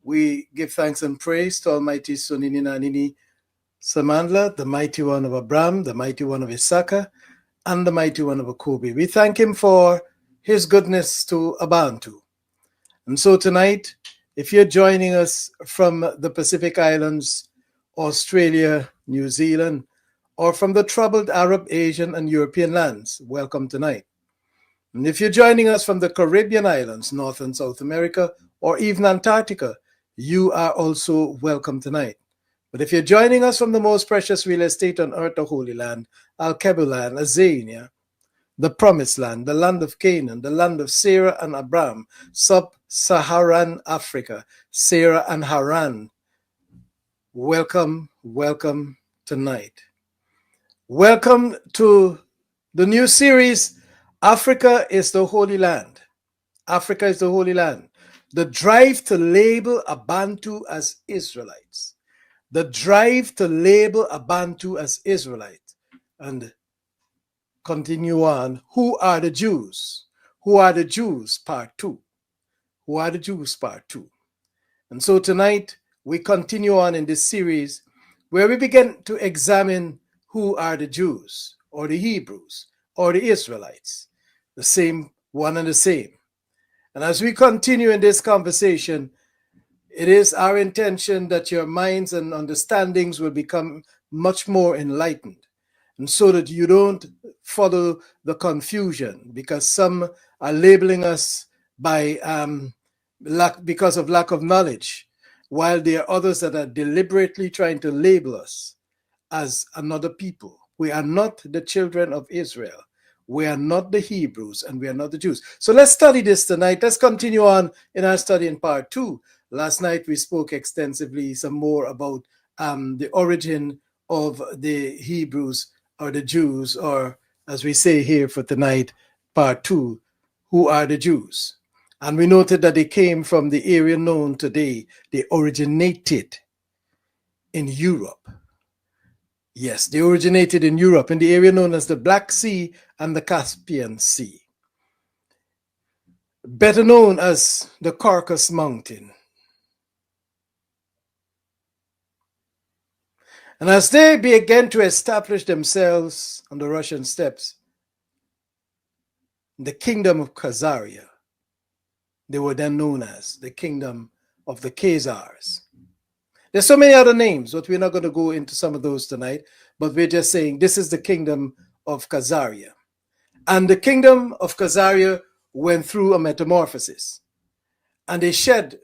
We give thanks and praise to Almighty Sonini Nanini Samandla, the mighty one of Abraham, the mighty one of Issachar, and the mighty one of Akobi. We thank him for his goodness to Abantu. And so tonight, if you're joining us from the Pacific Islands, Australia, New Zealand, or from the troubled Arab, Asian, and European lands, welcome tonight. And if you're joining us from the Caribbean islands, North and South America, or even Antarctica, you are also welcome tonight. But if you're joining us from the most precious real estate on earth, the Holy Land, Al-Kebulan, Azania, the Promised Land, the land of Canaan, the land of Sarah and Abraham, Sub-Saharan Africa, Sarah and Haran, welcome tonight. Welcome to the new series, Africa is the Holy Land. Africa is the Holy Land. The drive to label Abantu as Israelites. The drive to label Abantu as Israelites. And continue on. Who are the Jews? Who are the Jews? Part 2. Who are the Jews? Part 2. And so tonight we continue on in this series where we begin to examine who are the Jews or the Hebrews or the Israelites. The same one and the same. And as we continue in this conversation, it is our intention that your minds and understandings will become much more enlightened, and so that you don't follow the confusion, because some are labeling us by because of lack of knowledge, while there are others that are deliberately trying to label us as another people. We are not the children of Israel. We are not the Hebrews, and we are not the Jews. So let's study this tonight. Let's continue on in our study in part 2. Last night we spoke extensively some more about the origin of the Hebrews or the Jews, or as we say here for tonight, part 2, who are the Jews? And we noted that they came from the area known today. They originated in Europe. Yes, they originated in Europe, in the area known as the Black Sea and the Caspian Sea, better known as the Caucasus Mountain. And as they began to establish themselves on the Russian steppes, the kingdom of Khazaria, they were then known as the kingdom of the Khazars. There's so many other names, but we're not going to go into some of those tonight. But we're just saying this is the kingdom of Khazaria. And the kingdom of Khazaria went through a metamorphosis. And they shed